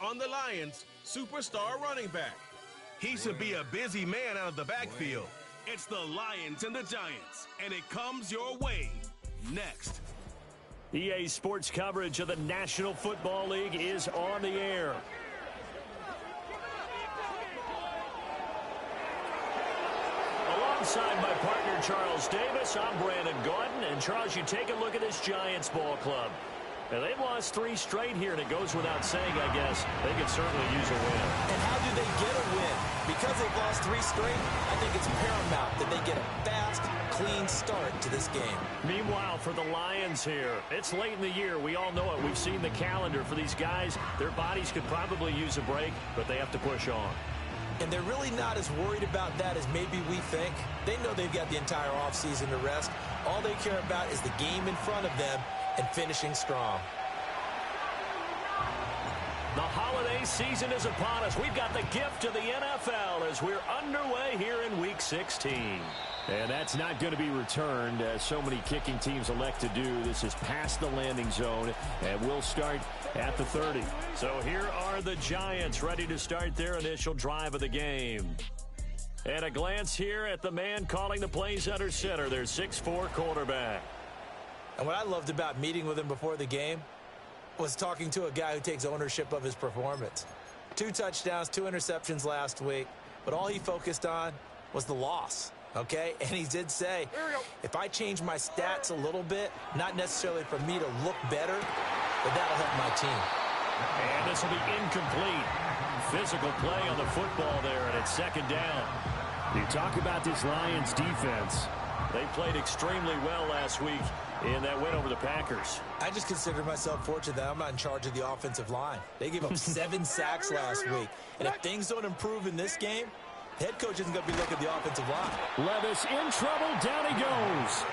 on the Lions' superstar running back. He should be a busy man out of the backfield. It's the Lions and the Giants, and it comes your way next. EA Sports coverage of the National Football League is on the air. Alongside my partner, Charles Davis, I'm Brandon Gordon. And, Charles, you take a look at this Giants ball club. Now, they've lost 3 straight here, and it goes without saying, I guess, they could certainly use a win. And how do they get a win? Because they've lost 3 straight, I think it's paramount that they get a fast, clean start to this game. Meanwhile, for the Lions here, it's late in the year. We all know it. We've seen the calendar for these guys. Their bodies could probably use a break, but they have to push on. And they're really not as worried about that as maybe we think. They know they've got the entire offseason to rest. All they care about is the game in front of them and finishing strong. The holiday season is upon us. We've got the gift of the NFL as we're underway here in Week 16. And that's not going to be returned, as so many kicking teams elect to do. This is past the landing zone, and we'll start at the 30. So here are the Giants ready to start their initial drive of the game. And a glance here at the man calling the plays under center, their 6'4" quarterback. And what I loved about meeting with him before the game was talking to a guy who takes ownership of his performance. 2 touchdowns, 2 interceptions last week, but all he focused on was the loss. Okay, and he did say, if I change my stats a little bit, not necessarily for me to look better, but that'll help my team. And this will be incomplete. Physical play on the football there, and it's 2nd down. You talk about this Lions defense. They played extremely well last week in that win over the Packers. I just consider myself fortunate that I'm not in charge of the offensive line. They gave up 7 sacks last week. And if things don't improve in this game, head coach isn't going to be looking at the offensive line. Levis in trouble. Down he goes.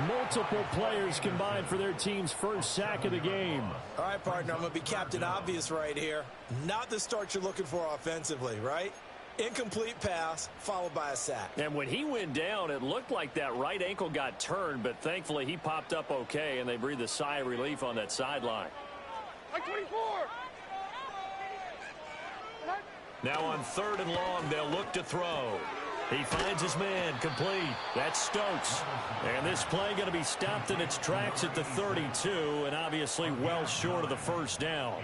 Multiple players combined for their team's first sack of the game. All right, partner, I'm going to be Captain Obvious right here. Not the start you're looking for offensively, right? Incomplete pass, followed by a sack. And when he went down, it looked like that right ankle got turned, but thankfully he popped up okay, and they breathed a sigh of relief on that sideline. Like 24! Now on 3rd and long, they'll look to throw. He finds his man, complete. That's Stokes. And this play going to be stopped in its tracks at the 32, and obviously well short of the first down.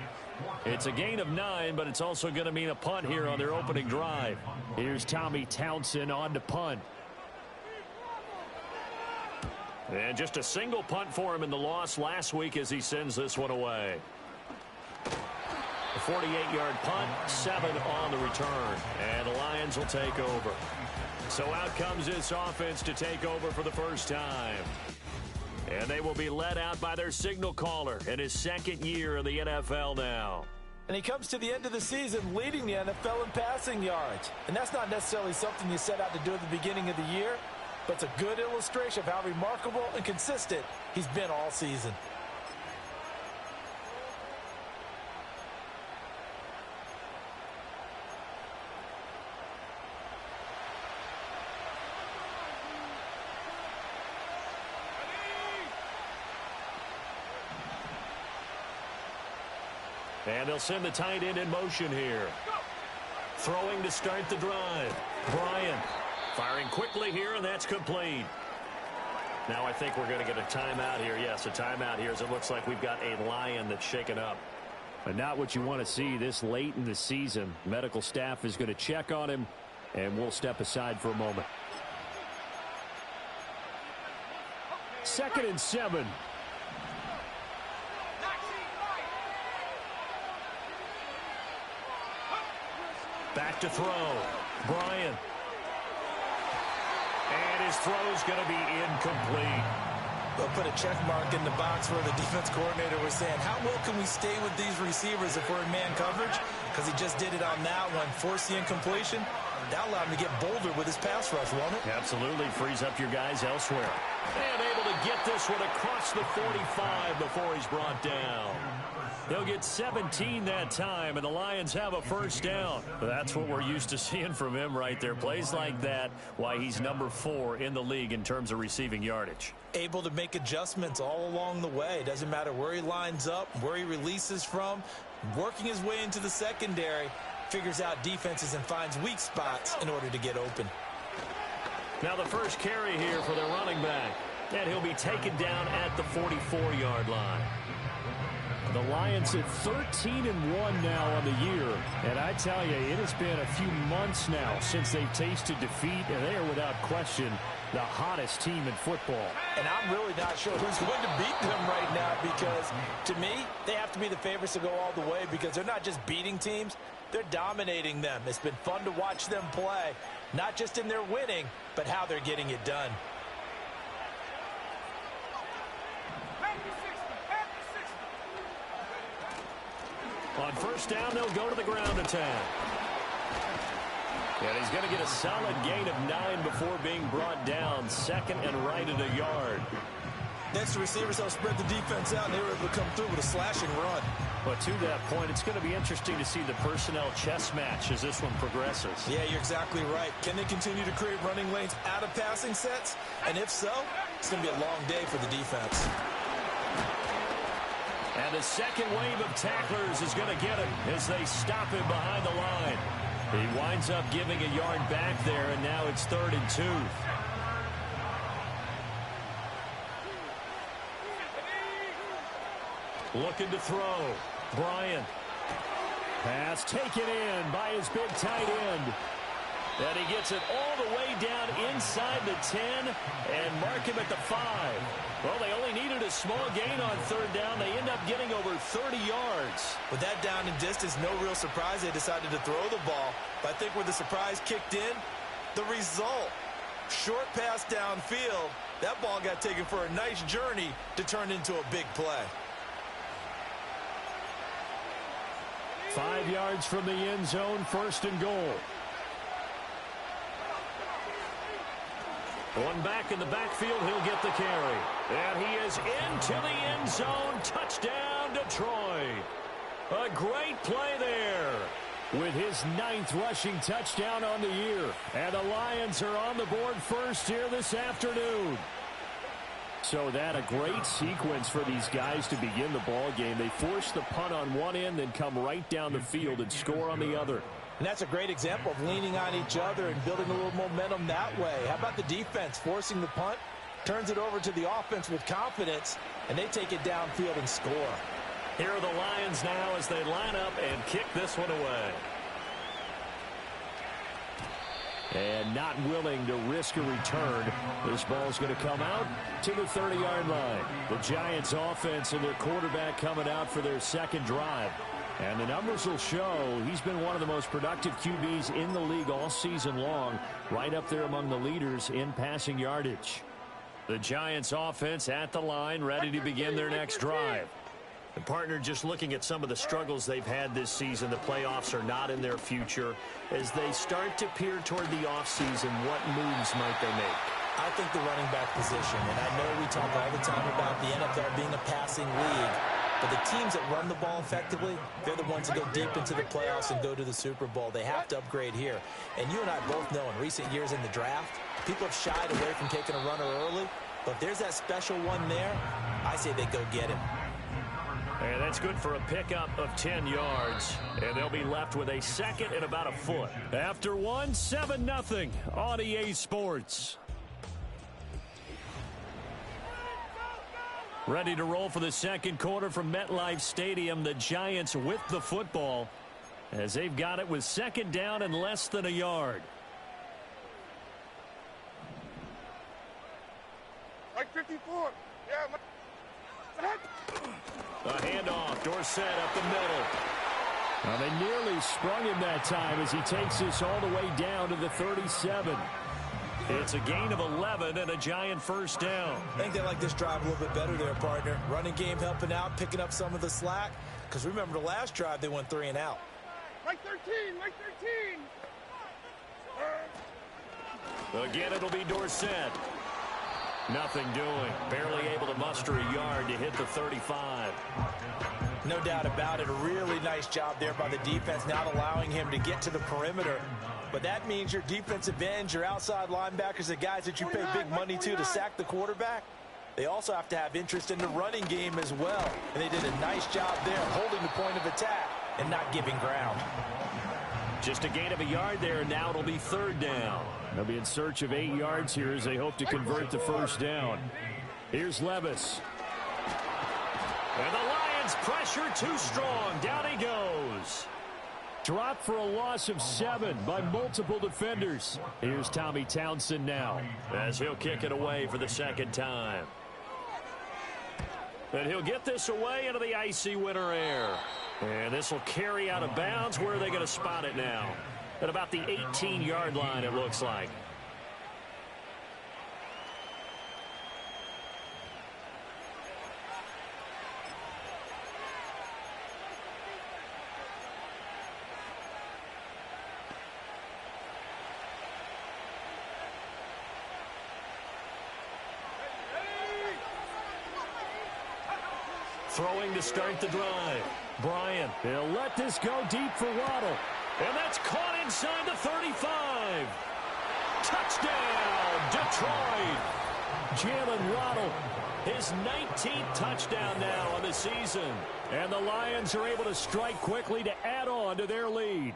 It's a gain of 9, but it's also going to mean a punt here on their opening drive. Here's Tommy Townsend on to punt. And just a single punt for him in the loss last week as he sends this one away. A 48-yard punt, 7 on the return. And the Lions will take over. So out comes this offense to take over for the first time. And they will be led out by their signal caller in his 2nd year in the NFL now. And he comes to the end of the season leading the NFL in passing yards. And that's not necessarily something you set out to do at the beginning of the year, but it's a good illustration of how remarkable and consistent he's been all season. And they'll send the tight end in motion here. Throwing to start the drive. Bryant firing quickly here, and that's complete. Now I think we're going to get a timeout here. Yes, a timeout here as it looks like we've got a Lion that's shaken up. But not what you want to see this late in the season. Medical staff is going to check on him, and we'll step aside for a moment. 2nd and 7. Back to throw. Bryant. And his throw's going to be incomplete. They'll put a check mark in the box where the defense coordinator was saying, how well can we stay with these receivers if we're in man coverage? Because he just did it on that one. Force the incompletion. That allowed him to get bolder with his pass rush, won't it? Absolutely. Frees up your guys elsewhere. And able to get this one across the 45 before he's brought down. They'll get 17 that time, and the Lions have a first down. That's what we're used to seeing from him right there. Plays like that, why he's number 4 in the league in terms of receiving yardage. Able to make adjustments all along the way. Doesn't matter where he lines up, where he releases from. working his way into the secondary, figures out defenses and finds weak spots in order to get open. Now the first carry here for the running back. And he'll be taken down at the 44-yard line. The Lions at 13-1 now on the year. And I tell you, it has been a few months now since they've tasted defeat, and they are without question the hottest team in football. And I'm really not sure who's going to beat them right now, because to me, they have to be the favorites to go all the way, because they're not just beating teams, they're dominating them. It's been fun to watch them play, not just in their winning, but how they're getting it done. On first down, they'll go to the ground attack. And he's going to get a solid gain of 9 before being brought down. Second and right at a yard. Next, the receivers help spread the defense out, and they were able to come through with a slashing run. But to that point, it's going to be interesting to see the personnel chess match as this one progresses. Yeah, you're exactly right. Can they continue to create running lanes out of passing sets? And if so, it's going to be a long day for the defense. And the second wave of tacklers is going to get him as they stop him behind the line. He winds up giving a yard back there, and now it's 3rd and 2. Looking to throw. Bryant. Pass taken in by his big tight end. And he gets it all the way down inside the 10 and mark him at the 5. Well, they only needed a small gain on 3rd down. They end up getting over 30 yards. With that down and distance, no real surprise they decided to throw the ball. But I think where the surprise kicked in, the result. Short pass downfield. That ball got taken for a nice journey to turn into a big play. 5 yards from the end zone, 1st and goal. One back in the backfield, he'll get the carry. And he is into the end zone. Touchdown, Detroit. A great play there with his 9th rushing touchdown on the year. And the Lions are on the board first here this afternoon. So that a great sequence for these guys to begin the ball game. They force the punt on one end, then come right down the field and score on the other. And that's a great example of leaning on each other and building a little momentum that way. How about the defense forcing the punt, turns it over to the offense with confidence, and they take it downfield and score. Here are the Lions now as they line up and kick this one away. And not willing to risk a return. This ball's going to come out to the 30-yard line. The Giants offense and their quarterback coming out for their second drive. And the numbers will show he's been one of the most productive QBs in the league all season long, right up there among the leaders in passing yardage. The Giants offense at the line, ready to begin their next drive. The partner, just looking at some of the struggles they've had this season, the playoffs are not in their future. As they start to peer toward the offseason, what moves might they make? I think the running back position, and I know we talk all the time about the NFL being a passing league, but the teams that run the ball effectively, they're the ones that go deep into the playoffs and go to the Super Bowl. They have to upgrade here. And you and I both know in recent years in the draft, people have shied away from taking a runner early, but if there's that special one there, I say they go get him. And that's good for a pickup of 10 yards. And they'll be left with a second and about a foot. After one, 7-0 on EA Sports. Ready to roll for the second quarter from MetLife Stadium. The Giants with the football as they've got it with second down and less than a yard. Like 54. Yeah. A handoff. Dorsett up the middle. Well, they nearly sprung him that time as he takes this all the way down to the 37. It's a gain of 11 and a Giant first down. I think they like this drive a little bit better there, partner. Running game helping out, picking up some of the slack. Because remember the last drive, they went 3 and out. Like 13, like 13. Again, it'll be Dorsett. Nothing doing. Barely able to muster a yard to hit the 35. No doubt about it. A really nice job there by the defense, not allowing him to get to the perimeter. But that means your defensive ends, your outside linebackers, the guys that you pay big money to sack the quarterback, they also have to have interest in the running game as well. And they did a nice job there holding the point of attack. and not giving ground. Just a gain of a yard there, and now it'll be 3rd down. They'll be in search of 8 yards here as they hope to convert the 1st down. Here's Levis. And the Lions pressure too strong. Down he goes. Dropped for a loss of 7 by multiple defenders. Here's Tommy Townsend now as he'll kick it away for the 2nd time. And he'll get this away into the icy winter air. And this will carry out of bounds. Where are they going to spot it now? At about the 18-yard line, it looks like. Throwing to start the drive. Bryant, he'll let this go deep for Waddle. And that's caught inside the 35. Touchdown, Detroit. Jalen Waddle, his 19th touchdown now on the season. And the Lions are able to strike quickly to add on to their lead.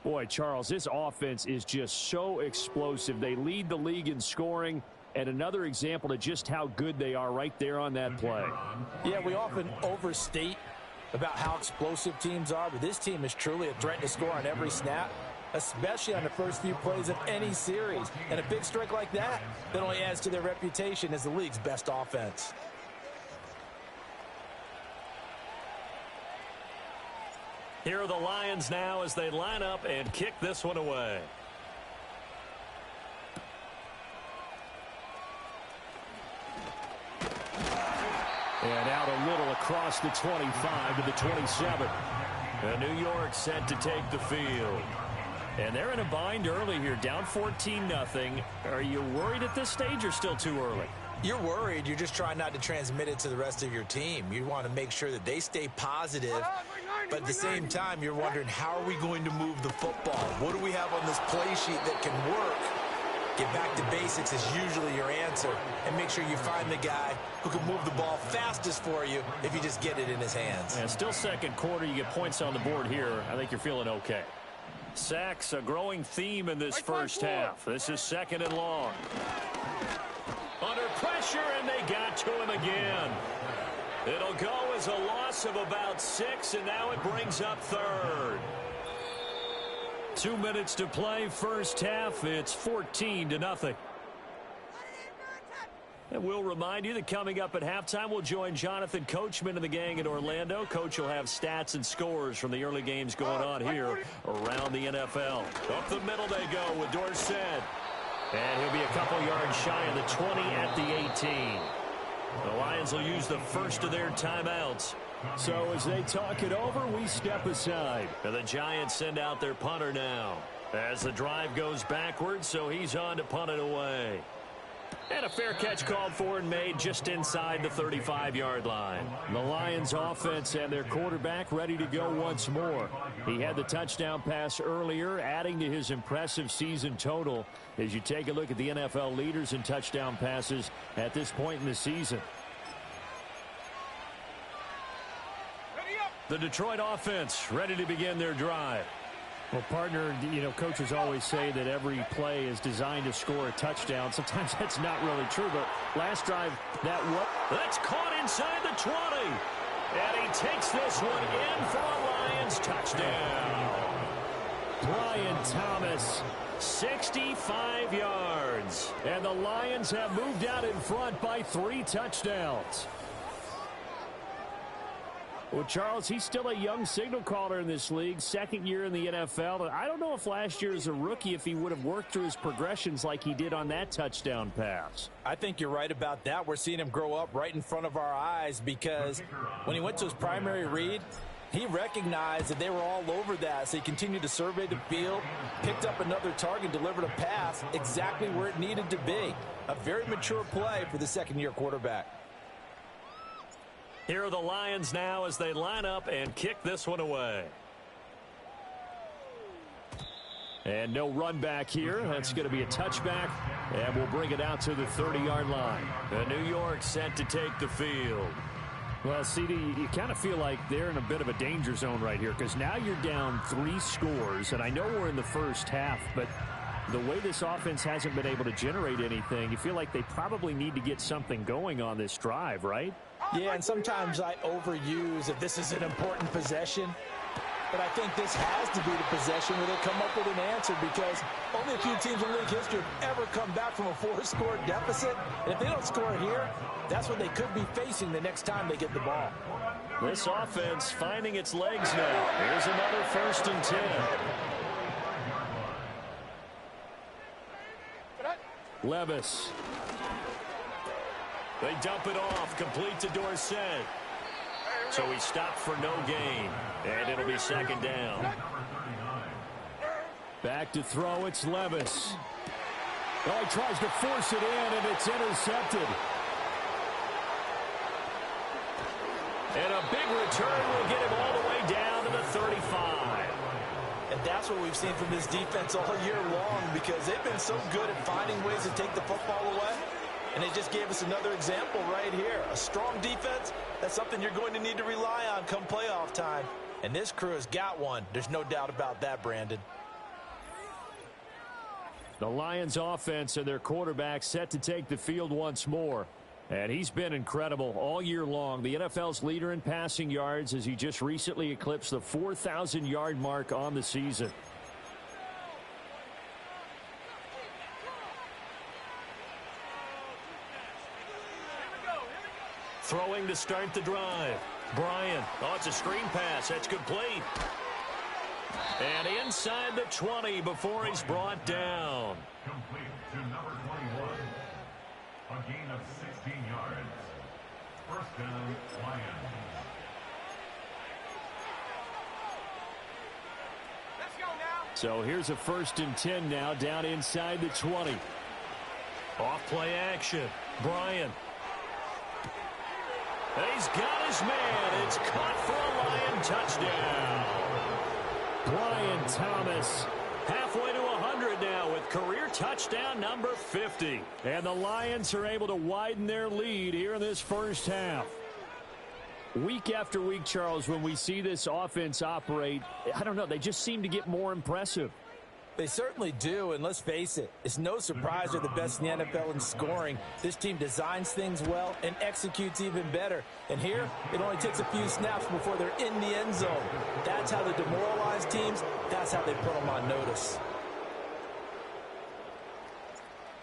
Boy, Charles, this offense is just so explosive. They lead the league in scoring. And another example of just how good they are right there on that play. Yeah, we often overstate about how explosive teams are, but this team is truly a threat to score on every snap, especially on the first few plays of any series. And a big strike like that only adds to their reputation as the league's best offense. Here are the Lions now as they line up and kick this one away. And out a little across the 25 to the 27. And New York set to take the field. And they're in a bind early here, down 14-0. Are you worried at this stage or still too early? You're worried. You're just trying not to transmit it to the rest of your team. You want to make sure that they stay positive. But at the same time, you're wondering, how are we going to move the football? What do we have on this play sheet that can work? Get back to basics is usually your answer. And make sure you find the guy who can move the ball fastest for you if you just get it in his hands. And still 2nd quarter, you get points on the board here. I think you're feeling okay. Sacks, a growing theme in this first half. This is 2nd and long. Under pressure, and they got to him again. It'll go as a loss of about 6, and now it brings up 3rd. 2 minutes to play, first half. It's 14-0. And we'll remind you that coming up at halftime, we'll join Jonathan Coachman and the gang in Orlando. Coach will have stats and scores from the early games going on here around the NFL. Up the middle they go with Dorsett. And he'll be a couple yards shy of the 20 at the 18. The Lions will use the first of their timeouts. So as they talk it over, we step aside. And the Giants send out their punter now. As the drive goes backwards, so he's on to punt it away. And a fair catch called for and made just inside the 35-yard line. The Lions offense and their quarterback ready to go once more. He had the touchdown pass earlier, adding to his impressive season total as you take a look at the NFL leaders in touchdown passes at this point in the season. The Detroit offense ready to begin their drive. Well, partner, you know, coaches always say that every play is designed to score a touchdown. Sometimes that's not really true, but last drive, that's caught inside the 20. And he takes this one in for a Lions touchdown. Brian Thomas, 65 yards. And the Lions have moved out in front by 3 touchdowns. Well, Charles, he's still a young signal caller in this league, 2nd year in the NFL. I don't know if last year as a rookie, if he would have worked through his progressions like he did on that touchdown pass. I think you're right about that. We're seeing him grow up right in front of our eyes because when he went to his primary read, he recognized that they were all over that, so he continued to survey the field, picked up another target, delivered a pass exactly where it needed to be. A very mature play for the 2nd-year quarterback. Here are the Lions now as they line up and kick this one away. And no run back here. That's going to be a touchback, and we'll bring it out to the 30-yard line. And New York set to take the field. Well, CD, you kind of feel like they're in a bit of a danger zone right here because now you're down 3 scores, and I know we're in the first half, but the way this offense hasn't been able to generate anything, you feel like they probably need to get something going on this drive, right? Yeah, and sometimes I overuse if this is an important possession. But I think this has to be the possession where they come up with an answer because only a few teams in league history have ever come back from a 4-score deficit. And if they don't score here, that's what they could be facing the next time they get the ball. This offense finding its legs now. Here's another 1st and 10. Levis. They dump it off, complete to Dorsett. So he stopped for no gain, and it'll be 2nd down. Back to throw, it's Levis. Oh, he tries to force it in, and it's intercepted. And a big return will get him all the way down to the 35. And that's what we've seen from this defense all year long because they've been so good at finding ways to take the football away. And they just gave us another example right here. A strong defense, that's something you're going to need to rely on come playoff time. And this crew has got one. There's no doubt about that, Brandon. The Lions offense and their quarterback set to take the field once more. And he's been incredible all year long. The NFL's leader in passing yards as he just recently eclipsed the 4,000-yard mark on the season. Throwing to start the drive. Bryant. Oh, it's a screen pass. That's complete. And inside the 20 before he's brought down. Complete to number 21. A gain of 16 yards. 1st down, Lions. Let's go now. So here's a 1st and 10 now down inside the 20. Off play action. Bryant. He's got his man. It's caught for a Lion touchdown. Brian Thomas halfway to 100 now with career touchdown number 50. And the Lions are able to widen their lead here in this first half. Week after week, Charles, when we see this offense operate, I don't know, they just seem to get more impressive. They certainly do, and let's face it, it's no surprise they're the best in the NFL in scoring. This team designs things well and executes even better. And here, it only takes a few snaps before they're in the end zone. That's how they demoralize teams. That's how they put them on notice.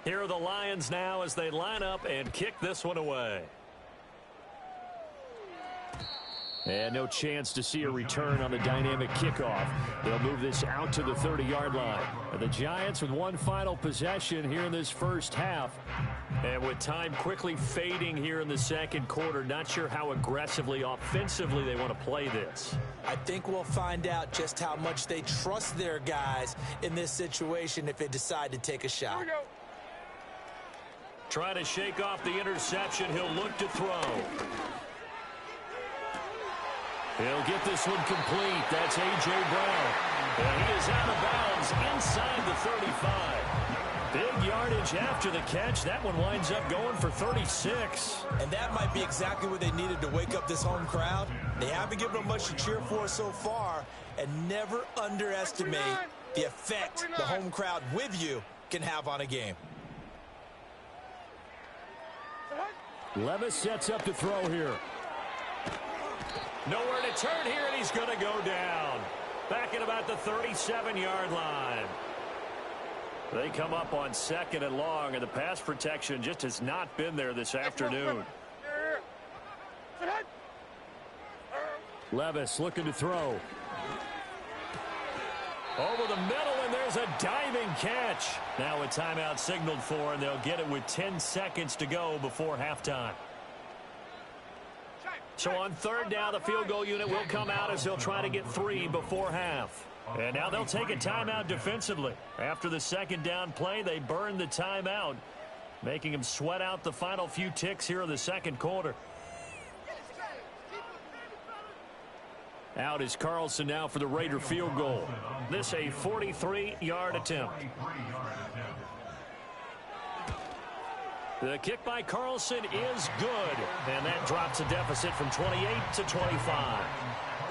Here are the Lions now as they line up and kick this one away. And no chance to see a return on the dynamic kickoff. They'll move this out to the 30-yard line. And the Giants with one final possession here in this first half. And with time quickly fading here in the second quarter, not sure how aggressively, offensively they want to play this. I think we'll find out just how much they trust their guys in this situation if they decide to take a shot. Here we go. Trying to shake off the interception. He'll look to throw. He'll get this one complete. That's A.J. Brown. And he is out of bounds inside the 35. Big yardage after the catch. That one winds up going for 36. And that might be exactly what they needed to wake up this home crowd. They haven't given them much to cheer for so far. And never underestimate the effect the home crowd with you can have on a game. Levis sets up to throw here. Nowhere to turn here, and he's going to go down. Back at about the 37-yard line. They come up on 2nd and long, and the pass protection just has not been there this afternoon. Levis looking to throw. Over the middle, and there's a diving catch. Now a timeout signaled for, and they'll get it with 10 seconds to go before halftime. So on 3rd down, the field goal unit will come out as they'll try to get 3 before half. And now they'll take a timeout defensively. After the 2nd down play, they burn the timeout, making them sweat out the final few ticks here in the second quarter. Out is Carlson now for the Raider field goal. This a 43-yard attempt. The kick by Carlson is good, and that drops a deficit from 28 to 25.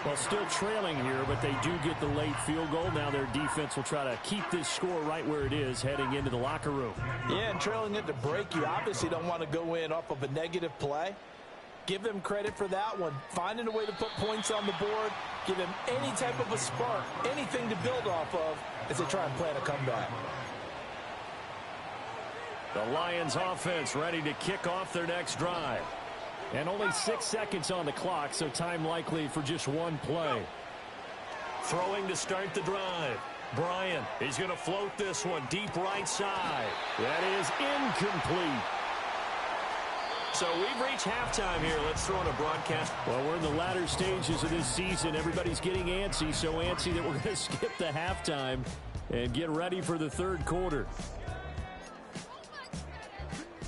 Well, still trailing here, but they do get the late field goal. Now their defense will try to keep this score right where it is heading into the locker room. Yeah, and trailing it to break, you obviously don't want to go in off of a negative play. Give them credit for that one. Finding a way to put points on the board, give them any type of a spark, anything to build off of as they try and plan a comeback. The Lions offense ready to kick off their next drive. And only 6 seconds on the clock, so time likely for just one play. Throwing to start the drive. Bryant is going to float this one deep right side. That is incomplete. So we've reached halftime here. Let's throw in a broadcast. Well, we're in the latter stages of this season. Everybody's getting antsy, so antsy that we're going to skip the halftime and get ready for the third quarter.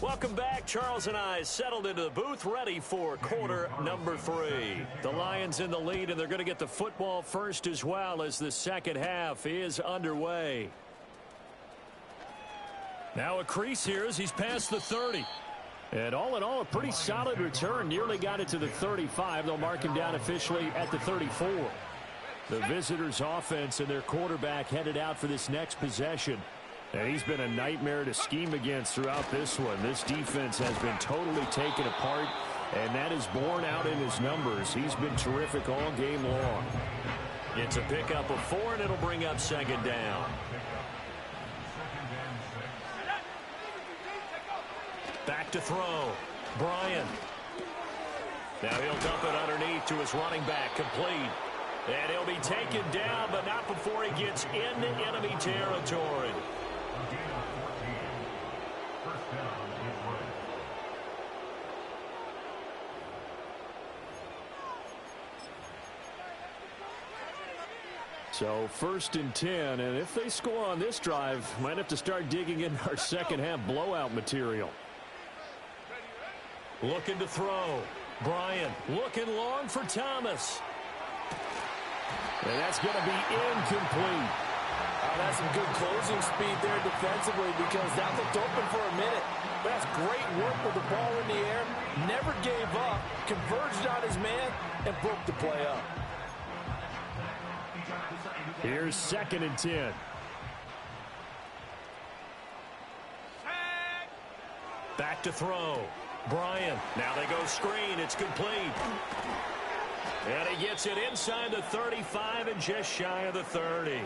Welcome back. Charles and I settled into the booth, ready for quarter number 3. The Lions in the lead, and they're going to get the football first as well as the second half is underway. Now a crease here as he's past the 30. And all in all, a pretty solid return. Nearly got it to the 35. They'll mark him down officially at the 34. The visitors' offense and their quarterback headed out for this next possession. And he's been a nightmare to scheme against throughout this one. This defense has been totally taken apart, and that is borne out in his numbers. He's been terrific all game long. It's a pickup of 4, and it'll bring up second down. Back to throw. Bryant. Now he'll dump it underneath to his running back, complete. And he'll be taken down, but not before he gets into enemy territory. So 1st and 10, and if they score on this drive, might have to start digging in our second half blowout material. Looking to throw. Bryant looking long for Thomas. And that's going to be incomplete. That's some good closing speed there defensively because that looked open for a minute. That's great work with the ball in the air. Never gave up, converged on his man, and broke the play up. Here's 2nd and 10. Back to throw. Bryant. Now they go screen. It's complete. And he gets it inside the 35 and just shy of the 30.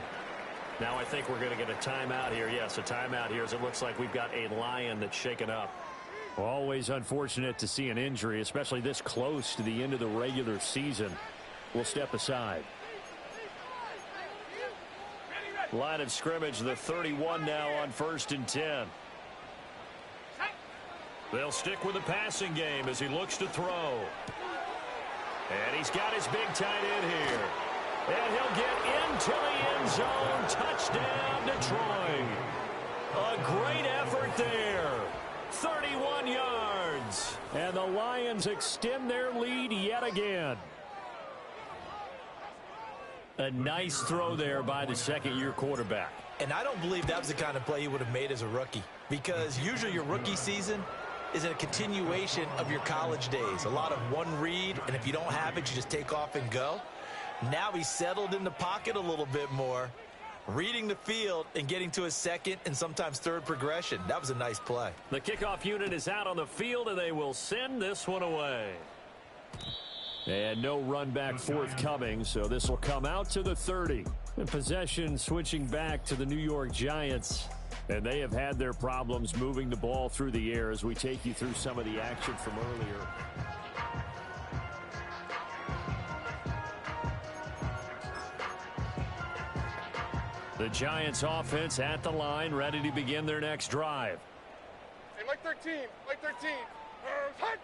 Now I think we're going to get a timeout here. Yes, a timeout here as it looks like we've got a Lion that's shaken up. Always unfortunate to see an injury, especially this close to the end of the regular season. We'll step aside. Line of scrimmage, the 31 now on 1st and 10. They'll stick with the passing game as he looks to throw. And he's got his big tight end here. And he'll get into the end zone. Touchdown, Detroit. A great effort there. 31 yards. And the Lions extend their lead yet again. A nice throw there by the second-year quarterback. And I don't believe that was the kind of play he would have made as a rookie. Because usually your rookie season is a continuation of your college days. A lot of one read, and if you don't have it, you just take off and go. Now he's settled in the pocket a little bit more, reading the field and getting to his second and sometimes third progression. That was a nice play. The kickoff unit is out on the field, and they will send this one away. And no run back forthcoming, so this will come out to the 30. And possession switching back to the New York Giants. And they have had their problems moving the ball through the air as we take you through some of the action from earlier. The Giants offense at the line, ready to begin their next drive. Hey, Mike 13, Mike 13. Hut.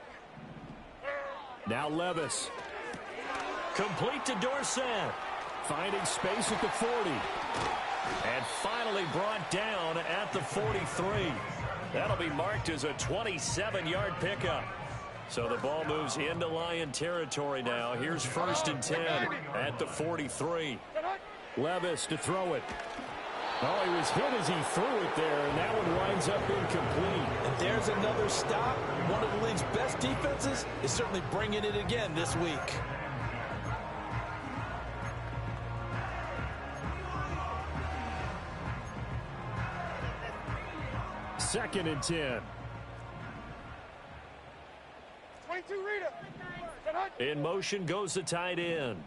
Now Levis. Complete to Dorsett. Finding space at the 40. And finally brought down at the 43. That'll be marked as a 27-yard pickup. So the ball moves into Lion territory now. Here's 1st and 10 at the 43. Levis to throw it. Oh, he was hit as he threw it there, and that one winds up incomplete. And there's another stop. One of the league's best defenses is certainly bringing it again this week. Second and 10. 22, Rita. In motion goes the tight end.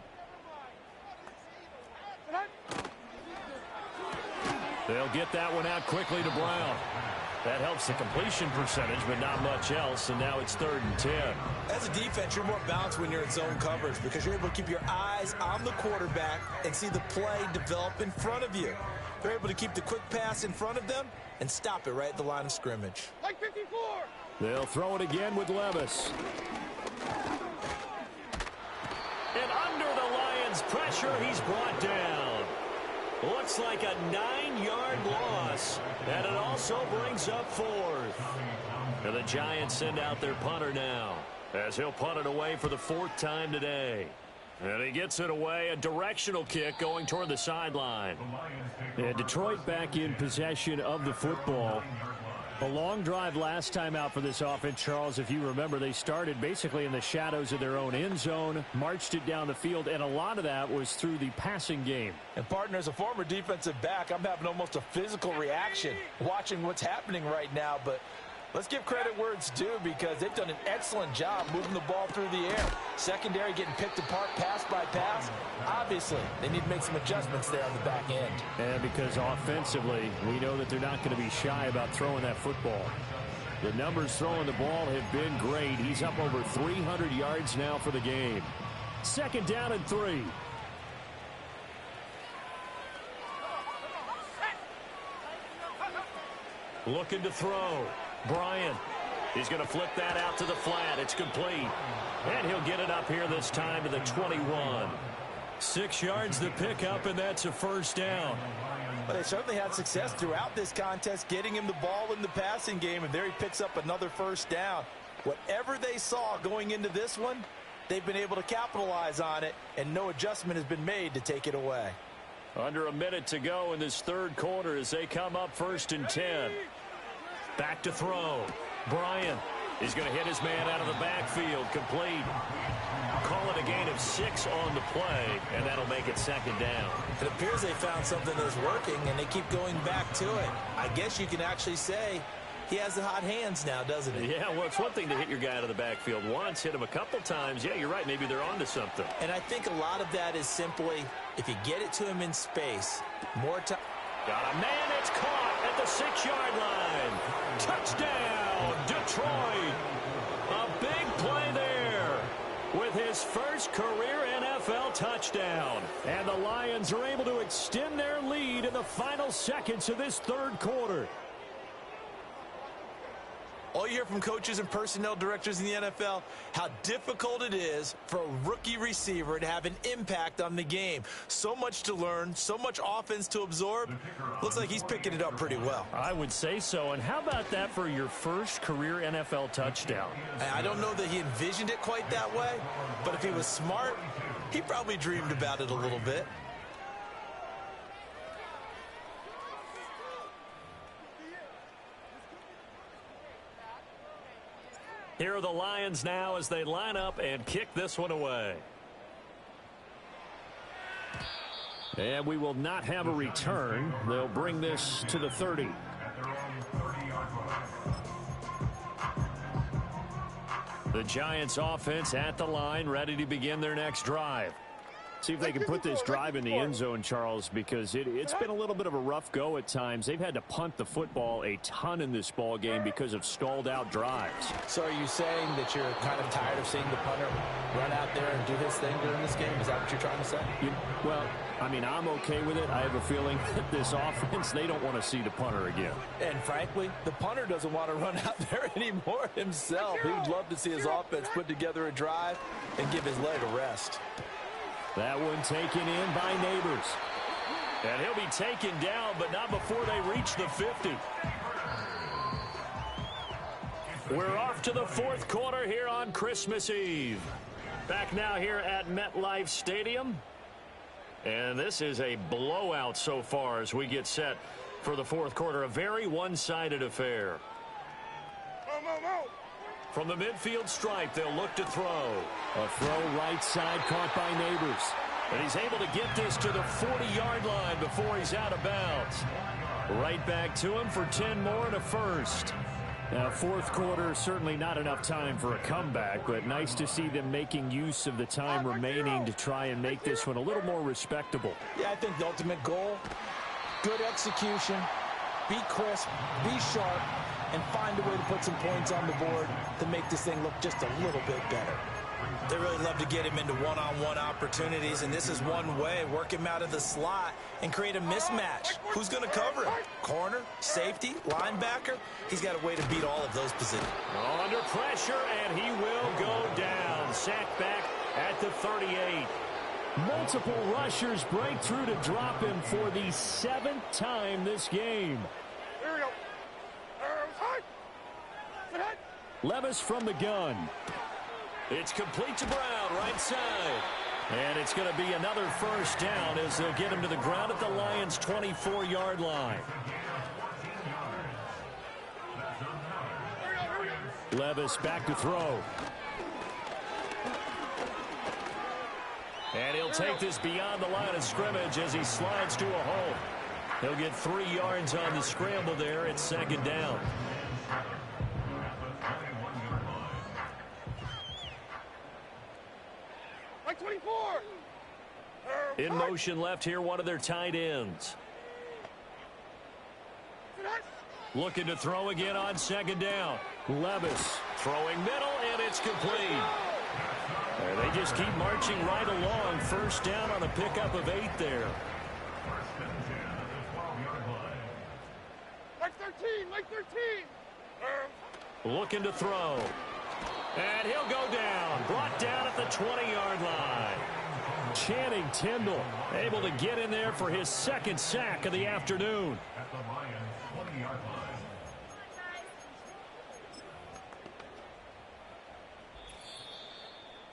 They'll get that one out quickly to Brown. That helps the completion percentage, but not much else, and now it's 3rd and 10. As a defense, you're more balanced when you're in zone coverage because you're able to keep your eyes on the quarterback and see the play develop in front of you. They're able to keep the quick pass in front of them and stop it right at the line of scrimmage. Like 54. They'll throw it again with Levis. And under the Lions' pressure, he's brought down. Looks like a 9-yard loss, and it also brings up 4th. And the Giants send out their punter now, as he'll punt it away for the 4th time today. And he gets it away, a directional kick going toward the sideline. And Detroit back in possession of the football. A long drive last time out for this offense, Charles. If you remember, they started basically in the shadows of their own end zone, marched it down the field, and a lot of that was through the passing game. And, partner, as a former defensive back, I'm having almost a physical reaction watching what's happening right now. But let's give credit where it's due because they've done an excellent job moving the ball through the air. Secondary getting picked apart pass by pass. Obviously, they need to make some adjustments there on the back end. And because offensively, we know that they're not going to be shy about throwing that football. The numbers throwing the ball have been great. He's up over 300 yards now for the game. 2nd down and 3. Looking to throw. Bryant. He's going to flip that out to the flat. It's complete. And he'll get it up here this time to the 21. 6 yards to pick up, and that's a 1st down. But they certainly had success throughout this contest, getting him the ball in the passing game, and there he picks up another 1st down. Whatever they saw going into this one, they've been able to capitalize on it, and no adjustment has been made to take it away. Under a minute to go in this 3rd quarter as they come up 1st and 10. Back to throw. Bryant is going to hit his man out of the backfield. Complete. Call it a gain of 6 on the play, and that'll make it 2nd down. It appears they found something that's working, and they keep going back to it. I guess you can actually say he has the hot hands now, doesn't he? Yeah, well, it's one thing to hit your guy out of the backfield once, hit him a couple times. Yeah, you're right. Maybe they're onto something. And I think a lot of that is simply if you get it to him in space, more time. Got a man. It's caught at the 6-yard line. Touchdown, Detroit. A big play there with his first career NFL touchdown. And the Lions are able to extend their lead in the final seconds of this 3rd quarter. All you hear from coaches and personnel directors in the NFL, how difficult it is for a rookie receiver to have an impact on the game. So much to learn, so much offense to absorb. Looks like he's picking it up pretty well. I would say so. And how about that for your first career NFL touchdown? I don't know that he envisioned it quite that way, but if he was smart, he probably dreamed about it a little bit. Here are the Lions now as they line up and kick this one away. And we will not have a return. They'll bring this to the 30. The Giants offense at the line, ready to begin their next drive. See if they can put this drive in the end zone, Charles, because it's been a little bit of a rough go at times. They've had to punt the football a ton in this ball game because of stalled out drives. So are you saying that you're kind of tired of seeing the punter run out there and do his thing during this game? Is that what you're trying to say? Well, I mean, I'm okay with it. I have a feeling that this offense, they don't want to see the punter again. And frankly, the punter doesn't want to run out there anymore himself. He would love to see his offense put together a drive and give his leg a rest. That one taken in by Neighbors. And he'll be taken down, but not before they reach the 50. We're off to the 4th quarter here on Christmas Eve. Back now here at MetLife Stadium. And this is a blowout so far as we get set for the fourth quarter. A very one-sided affair. From the midfield stripe, they'll look to throw. A throw right side caught by Neighbors. And he's able to get this to the 40-yard line before he's out of bounds. Right back to him for 10 more and a first. Now, fourth quarter, certainly not enough time for a comeback, but nice to see them making use of the time remaining to try and make this one a little more respectable. Yeah, I think the ultimate goal, good execution, be crisp, be sharp, and find a way to put some points on the board to make this thing look just a little bit better. They really love to get him into one-on-one opportunities, and this is one way. Work him out of the slot and create a mismatch. Who's going to cover him? Corner, safety, linebacker? He's got a way to beat all of those positions. Under pressure, and he will go down. Sacked back at the 38. Multiple rushers break through to drop him for the 7th time this game. Here we go. Levis from the gun. It's complete to Brown, right side. And it's going to be another first down as they'll get him to the ground at the Lions' 24-yard line. Levis back to throw. And he'll take this beyond the line of scrimmage as he slides to a hole. He'll get 3 yards on the scramble there. It's second down. Like 24. In motion left here, one of their tight ends. Looking to throw again on second down. Levis throwing middle, and it's complete. And they just keep marching right along. First down on a pickup of 8 there. Like 13. Like 13. Looking to throw. And he'll go down. Brought down at the 20-yard line. Channing Tindall able to get in there for his second sack of the afternoon. At the Lions' 20-yard line.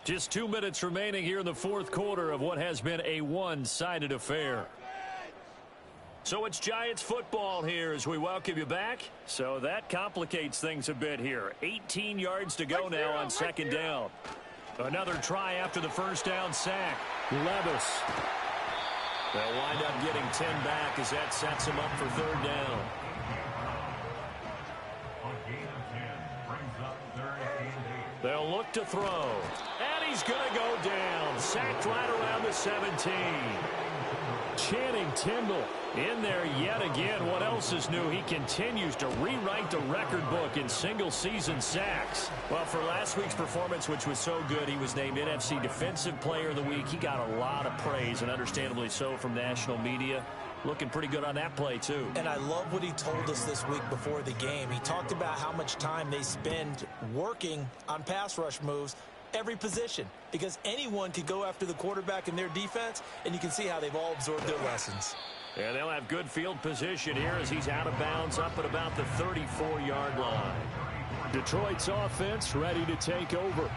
Just 2 minutes remaining here in the fourth quarter of what has been a one-sided affair. So it's Giants football here as we welcome you back. So that complicates things a bit here. 18 yards to go now on second down. Another try after the first down sack. Levis. They'll wind up getting 10 back as that sets them up for third down. A gain of 10 brings up third and 8. They'll look to throw. And he's going to go down. Sacked right around the 17. Channing Tindall in there yet again. What else is new? He continues to rewrite the record book in single-season sacks. Well, for last week's performance, which was so good, he was named NFC Defensive Player of the Week. He got a lot of praise, and understandably so, from national media. Looking pretty good on that play, too. And I love what he told us this week before the game. He talked about how much time they spend working on pass rush moves, every position, because anyone could go after the quarterback in their defense, and you can see how they've all absorbed their lessons. Yeah, they'll have good field position here as he's out of bounds up at about the 34-yard line. Detroit's offense ready to take over.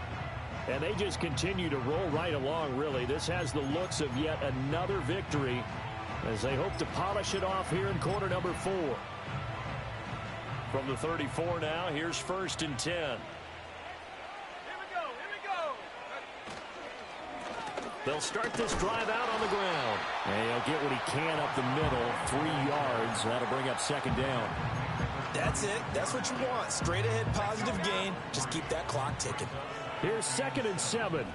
And they just continue to roll right along, really. This has the looks of yet another victory as they hope to polish it off here in quarter number 4. From the 34 now, here's first and 10. They'll start this drive out on the ground. And he'll get what he can up the middle, 3 yards. That'll bring up second down. That's it. That's what you want. Straight ahead, positive gain. Just keep that clock ticking. Here's second and 7. 18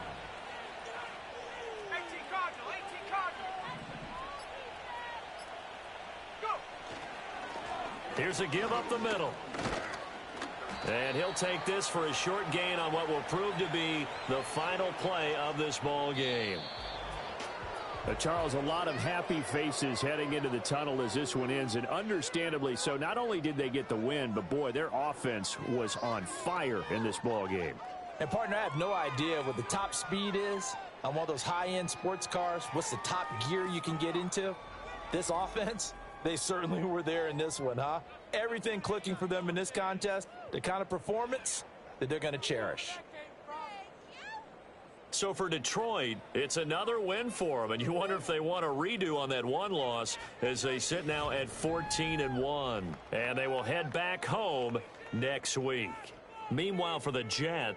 Cardinal. 18 Cardinal. Go. Here's a give up the middle. And he'll take this for a short gain on what will prove to be the final play of this ball game. Charles, a lot of happy faces heading into the tunnel as this one ends, and understandably so. Not only did they get the win, but boy, their offense was on fire in this ball game. And partner, I have no idea what the top speed is on one of those high-end sports cars. What's the top gear you can get into? This offense, they certainly were there in this one, huh? Everything clicking for them in this contest, the kind of performance that they're going to cherish. So for Detroit, it's another win for them, and you wonder if they want a redo on that one loss as they sit now at 14-1. And they will head back home next week. Meanwhile, for the Jets,